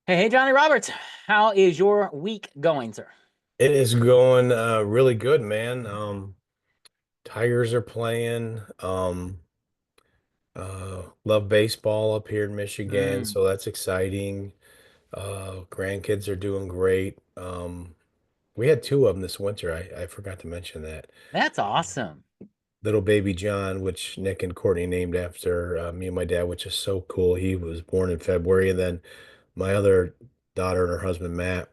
Hey, Johnny Roberts, how is your week going, sir? It is going really good, man. Tigers are playing. Love baseball up here in Michigan, Mm, so that's exciting. Grandkids are doing great. We had two of them this winter. I forgot to mention that. that's awesome. Little baby John, which Nick and Courtney named after me and my dad, which is so cool. He was born in February, and then my other daughter and her husband Matt,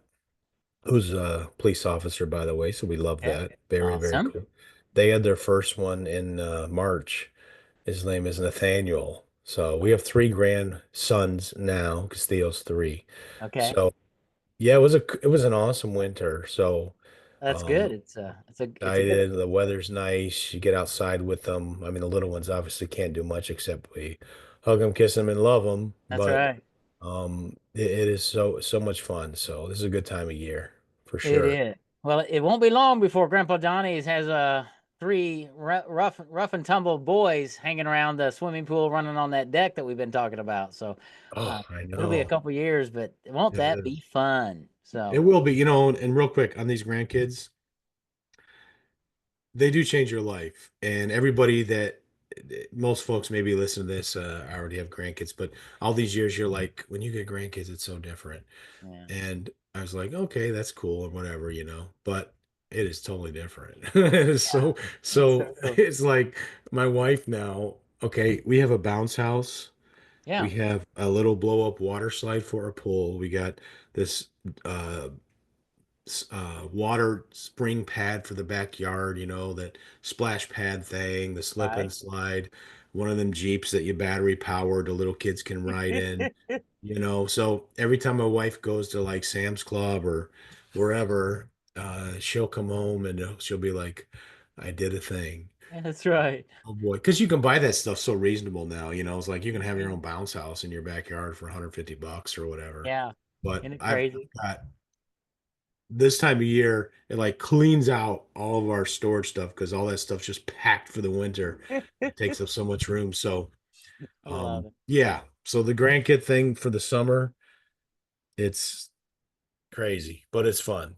who's a police officer, by the way, so we love Yeah, that. Very, very awesome. cool. They had their first one in March. His name is Nathaniel. So we have three grandsons now, because Theo's three. Okay, So yeah, it was an awesome winter. So that's good. um It's a good. excited. The weather's nice. You get outside with them. I mean, the little ones obviously can't do much except we hug them, kiss them, and love them. That's But right. it is so much fun. So this is a good time of year for It sure. is. Well, it won't be long before Grandpa Johnny's has three rough and tumble boys hanging around the swimming pool, running on that deck that we've been talking about. So, Oh, I it'll be a know. couple years, but won't that It be fun? It So, will be, and real quick on these grandkids, they do change your life. And everybody that most folks maybe listen to this, I already have grandkids, but all these years you're like, when you get grandkids, it's so different. yeah, And I was like, okay, that's cool or whatever. But it is totally different. It is yeah, it's so so cool. it's like my wife now, okay, we have a bounce house. We Yeah, have a little blow up water slide for a pool. We got this uh water spring pad for the backyard, that splash pad thing, the slip and right. slide, one of them Jeeps that you battery powered, the little kids can ride in, So every time my wife goes to like Sam's Club or wherever, she'll come home and she'll be like, I did a thing. That's right. Oh boy, because you can buy that stuff so reasonable now, it's like you can have your Mhm. own bounce house in your backyard for 150 bucks or whatever. Yeah, But isn't it I've crazy? got this time of year, it like cleans out all of our storage stuff because all that stuff's just packed for the winter. It takes up so much room. So, I love it. yeah. So the grandkid thing for the summer, it's crazy, but it's fun.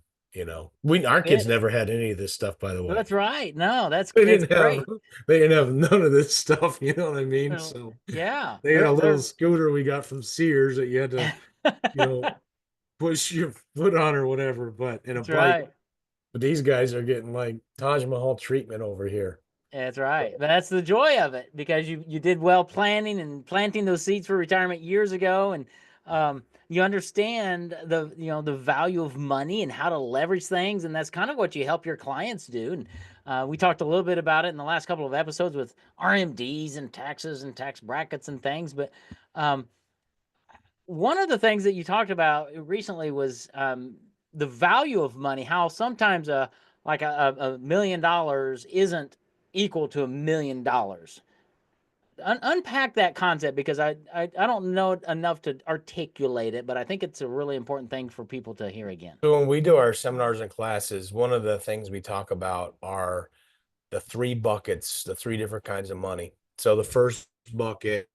Our kids It, never had any of this stuff, by the that's way. right. No, They that's didn't have great. they didn't have none of this stuff, you know what I mean? So So yeah, they had a little scooter we got from Sears that you had to, you know, push your foot on or whatever, but in a that's bike. right. But these guys are getting like Taj Mahal treatment over here. That's right. But that's the joy of it because you did well planning and planting those seeds for retirement years ago, and you understand the value of money and how to leverage things, and that's kind of what you help your clients do. And we talked a little bit about it in the last couple of episodes with RMDs and taxes and tax brackets and things, but um, one of the things that you talked about recently was the value of money. How sometimes $1 million isn't equal to $1 million. Unpack that concept because I don't know enough to articulate it, but I think it's a really important thing for people to hear again. So when we do our seminars and classes, one of the things we talk about are the three buckets, the three different kinds of money. So the first bucket,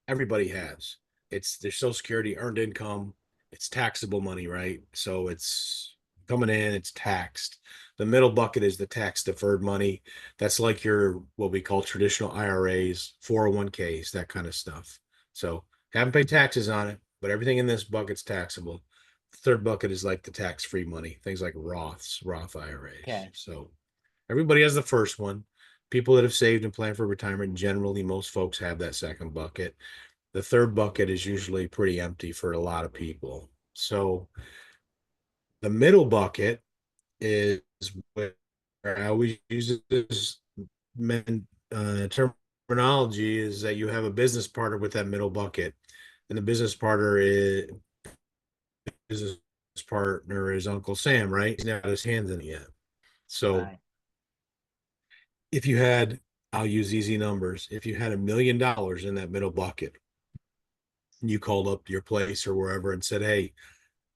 everybody has. It's their Social Security, earned income. It's taxable money, right? So it's coming in, it's taxed. The middle bucket is the tax deferred money. That's like your what we call traditional IRAs, 401ks, that kind of stuff. So haven't paid taxes on it, but everything in this bucket's taxable. Third bucket is like the tax-free money, things like Roth IRAs. Okay. So everybody has the first one. People that have saved and planned for retirement, generally, most folks have that second bucket. The third bucket is usually pretty empty for a lot of people. So the middle bucket is where I always use this terminology is that you have a business partner with that middle bucket, and the business partner is Uncle Sam, right? He's not got his hands in it yet. So Right. if you had, I'll use easy numbers. If you had $1 million in that middle bucket, and you called up your place or wherever and said, "Hey,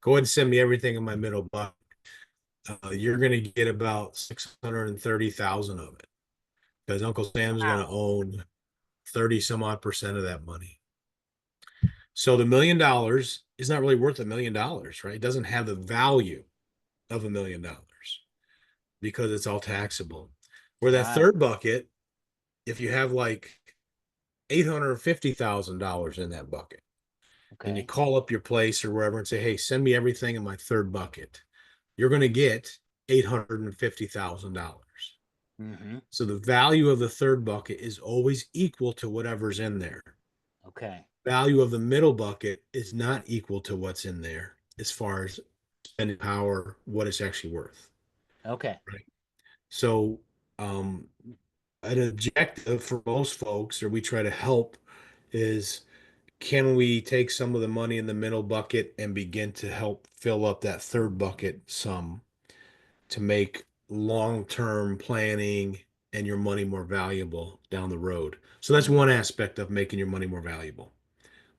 go ahead and send me everything in my middle bucket," you're going to get about 630,000 of it because Uncle Sam's going to Wow. own 30 some odd percent of that money. So the $1 million is not really worth $1 million, right? It doesn't have the value of $1 million because it's all taxable. Where that Right. third bucket, if you have like $850,000 in that bucket, and you Okay. call up your place or wherever and say, hey, send me everything in my third bucket, you're going to get $850,000. Mm-hmm. So the value of the third bucket is always equal to whatever's in there. Okay. Value of the middle bucket is not equal to what's in there as far as spending power, what it's actually worth. Okay. Right. So, um, an objective for most folks, or we try to help, is can we take some of the money in the middle bucket and begin to help fill up that third bucket some to make long-term planning and your money more valuable down the road? So that's Mm. one aspect of making your money more valuable,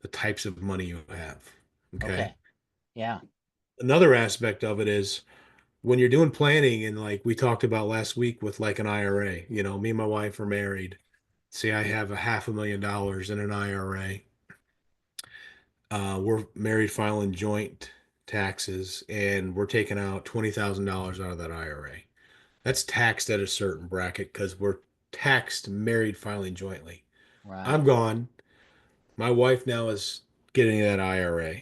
the types of money you have. Okay. Okay. Yeah. Another aspect of it is when you're doing planning, and like we talked about last week with like an IRA, me and my wife are married. Say I have a $500,000 in an IRA. We're married filing joint taxes and we're taking out $20,000 out of that IRA. That's taxed at a certain bracket because we're taxed married filing jointly. Right. I'm gone. My wife now is getting that IRA.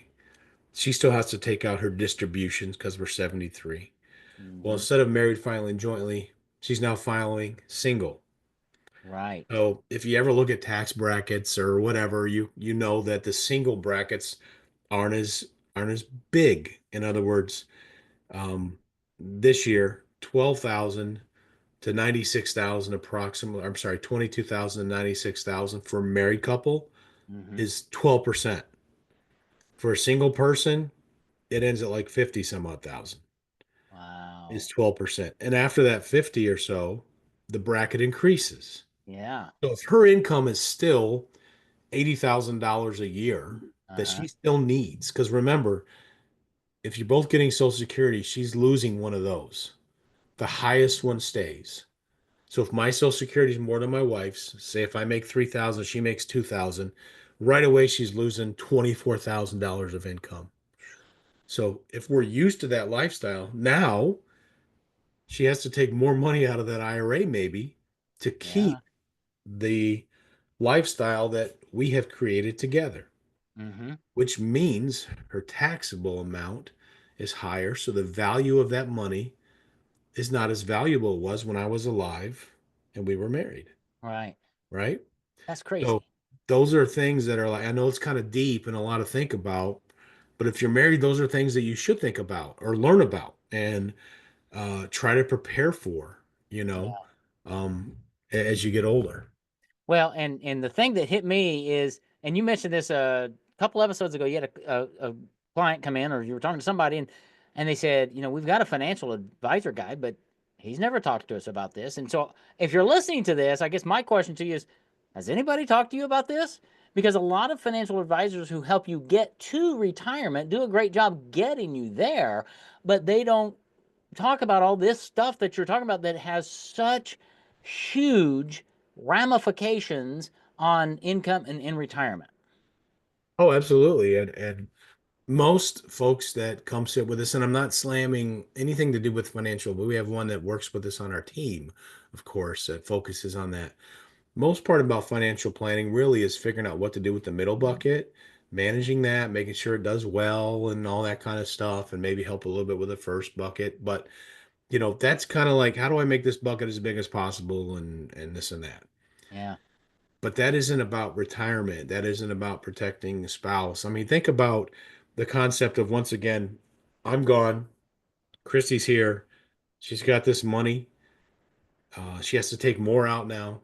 She still has to take out her distributions because we're 73. Well, Mm-hmm. instead of married filing jointly, she's now filing single. Right. So if you ever look at tax brackets or whatever, you know that the single brackets aren't as aren't as big. In other words, um, this year, 12,000 to 96,000 approximately. I'm sorry, 22,000 to 96,000 for a married couple Mm-hmm. is 12%. For a single person, it ends at like 50 some odd thousand is Wow. 12%. And after that 50 or so, the bracket increases. Yeah. So if her income is still $80,000 a year that Uh-huh. she still needs, because remember, if you're both getting Social Security, she's losing one of those. The highest one stays. So if my Social Security is more than my wife's, say if I make 3,000, she makes 2,000, right away she's losing $24,000 of income. So if we're used to that lifestyle, now she has to take more money out of that IRA maybe to Yeah. keep the lifestyle that we have created together, Mm-hmm. which means her taxable amount is higher. So the value of that money is not as valuable it was when I was alive and we were married, Right. right? That's So crazy. those are things that are like, I know it's kind of deep and a lot to think about, but if you're married, those are things that you should think about or learn about and try to prepare for, you know, Yeah. um, as you get older. Well, and the thing that hit me is, and you mentioned this a couple episodes ago. You had a client come in, or you were talking to somebody, and they said, we've got a financial advisor guy, but he's never talked to us about this. And so, if you're listening to this, I guess my question to you is, has anybody talked to you about this? Because a lot of financial advisors who help you get to retirement do a great job getting you there, but they don't talk about all this stuff that you're talking about that has such huge ramifications on income and in retirement. Oh, absolutely. And most folks that come sit with us, and I'm not slamming anything to do with financial, but we have one that works with us on our team, of course, that focuses on that. Most part about financial planning really is figuring out what to do with the middle bucket, managing that, making sure it does well and all that kind of stuff, and maybe help a little bit with the first bucket. But that's kind of like how do I make this bucket as big as possible and this and that. Yeah. But that isn't about retirement. That isn't about protecting the spouse. I mean, think about the concept of once again, I'm gone. Christy's here. She's got this money. She has to take more out now.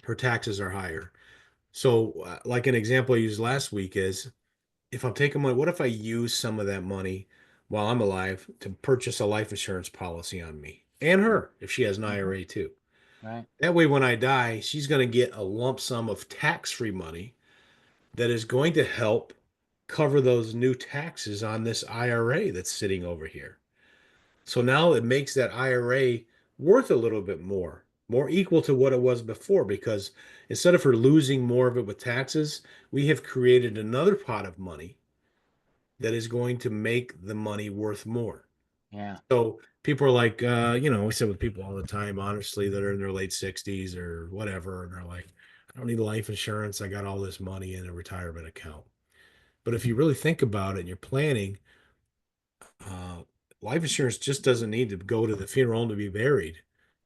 Her taxes are higher. So, like an example I used last week is if I'm taking money, what if I use some of that money while I'm alive to purchase a life insurance policy on me and her if she has an Mhm. IRA too? Right. That way, when I die, she's going to get a lump sum of tax-free money that is going to help cover those new taxes on this IRA that's sitting over here. So now it makes that IRA worth a little bit more more equal to what it was before, because instead of her losing more of it with taxes, we have created another pot of money that is going to make the money worth more. Yeah. So people are like, we sit with people all the time, honestly, that are in their late 60s or whatever, and they're like, I don't need life insurance. I got all this money in a retirement account. But if you really think about it and you're planning, uh, life insurance just doesn't need to go to the funeral home to be buried.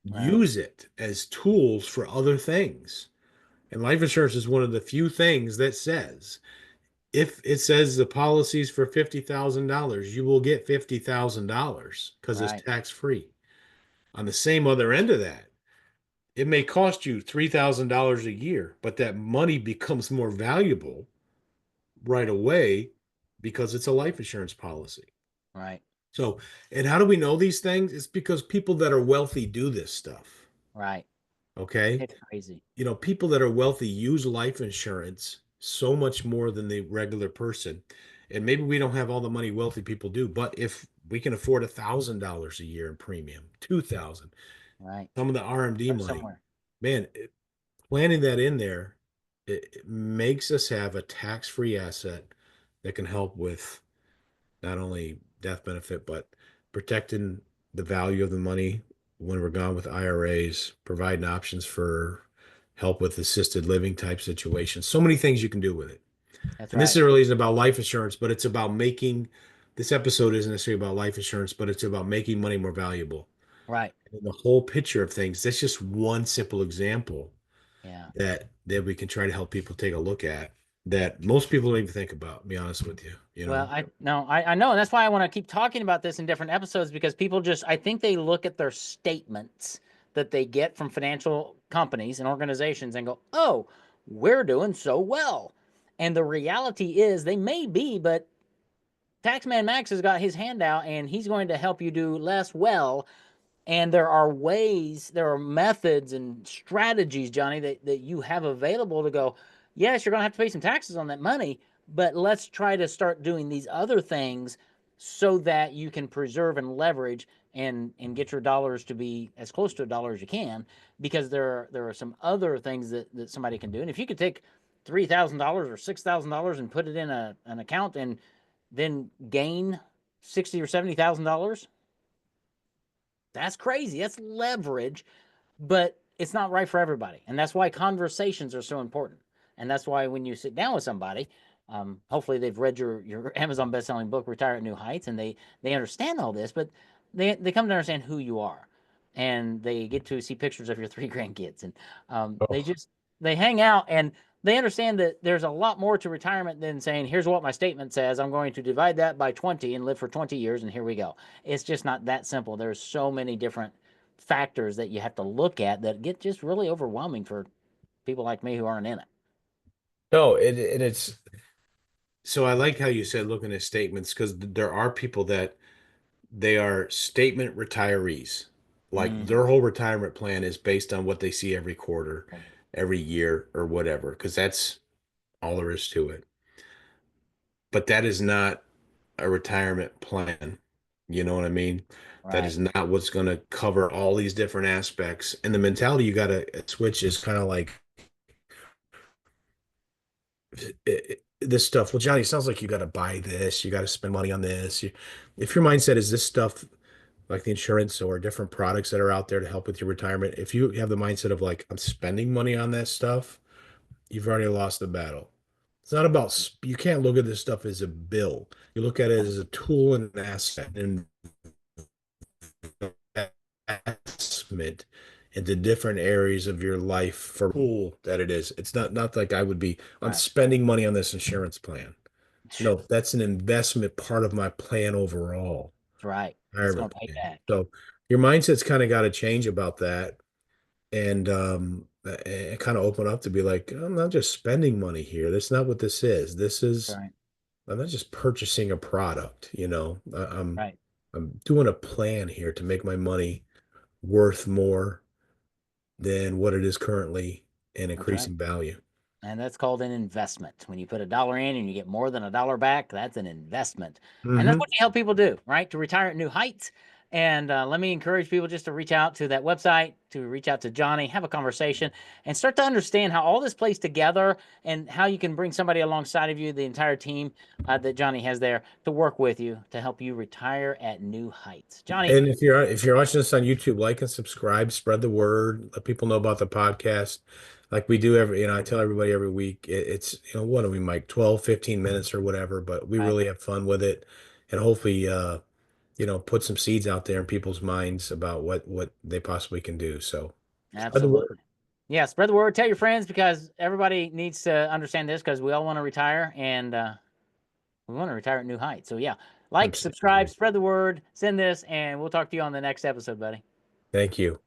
Right. Use it as tools for other things. And life insurance is one of the few things that says, if it says the policy's for $50,000, you will get $50,000 because it's Right. tax free. On the same other end of that, it may cost you $3,000 a year, but that money becomes more valuable right away because it's a life insurance policy. Right. So, and how do we know these things? It's because people that are wealthy do this stuff. Right. Okay. It's crazy. People that are wealthy use life insurance so much more than the regular person. And maybe we don't have all the money wealthy people do, but if we can afford $1,000 a year in premium, 2,000, Right. some of the RMD Start money, somewhere. man, planning that in there, it makes us have a tax-free asset that can help with not only death benefit, but protecting the value of the money when we're gone with IRAs, providing options for help with assisted living type situations. So many things you can do with it. That's And this right. really isn't about life insurance, but it's about making this episode isn't necessarily about life insurance, but it's about making money more valuable. Right. And the whole picture of things, that's just one simple example Yeah. that we can try to help people take a look at that most people don't even think about, to be honest with you, Well, I know, and that's why I want to keep talking about this in different episodes, because people just, I think they look at their statements that they get from financial companies and organizations and go, "Oh, we're doing so well." And the reality is they may be, but Taxman Max has got his hand out and he's going to help you do less well. And there are ways, there are methods and strategies, Johnny, that you have available to go, yes, you're going to have to pay some taxes on that money, but let's try to start doing these other things so that you can preserve and leverage and get your dollars to be as close to a dollar as you can, because there are some other things that somebody can do. And if you could take $3,000 or $6,000 and put it in an account and then gain 60 or $70,000, that's crazy. That's leverage, but it's not right for everybody. And that's why conversations are so important. And that's why when you sit down with somebody, hopefully they've read your Amazon best-selling book, Retire at New Heights, and they understand all this, but they come to understand who you are, and they get to see pictures of your three grandkids, and they Oh, just they hang out and they understand that there's a lot more to retirement than saying, here's what my statement says. I'm going to divide that by 20 and live for 20 years, and here we go. It's just not that simple. There's so many different factors that you have to look at that get just really overwhelming for people like me who aren't in it. no, it's so I like how you said looking at statements, because there are people that they are statement retirees. Like Mm, their whole retirement plan is based on what they see every quarter, every year, or whatever, because that's all there is to it. But that is not a retirement plan. You know what I mean? That right, is not what's going to cover all these different aspects. And the mentality you got to switch is kind of like this stuff. Well, Johnny, it sounds like you got to buy this, you got to spend money on this. If your mindset is this stuff, like the insurance or different products that are out there to help with your retirement, if you have the mindset of like, I'm spending money on that stuff, you've already lost the battle. It's not about, you can't look at this stuff as a bill. You look at it as a tool and an asset and investment into different areas of your life for tool that it is. It's not like I would be, I'm right, spending money on this insurance plan. No, that's an investment part of my plan overall, that's right. It's going retirement to pay plan. back. So your mindset's kind of got to change about that, and kind of open up to be like, I'm not just spending money here. That's not what this is. This is Right, I'm not just purchasing a product, right. I'm doing a plan here to make my money worth more than what it is currently and That's right. increasing value. And that's called an investment. When you put a dollar in and you get more than a dollar back, that's an investment. And that's Hmm. what you help people do, right? To retire at new heights. And let me encourage people just to reach out to that website, to reach out to Johnnie, have a conversation, and start to understand how all this plays together and how you can bring somebody alongside of you, the entire team that Johnnie has there to work with you to help you retire at new heights. Johnnie, And if you're watching this on YouTube, like and subscribe, spread the word, let people know about the podcast. Like we do I tell everybody every week, it's, what do we, Mike, 12, 15 minutes or whatever, but we right, really have fun with it. And hopefully, put some seeds out there in people's minds about what they possibly can do. So spread the absolutely. word. Yeah, spread the word, tell your friends, because everybody needs to understand this, because we all want to retire, and we want to retire at new heights. So yeah, like, subscribe, Absolutely. spread the word, send this, and we'll talk to you on the next episode, buddy. Thank you.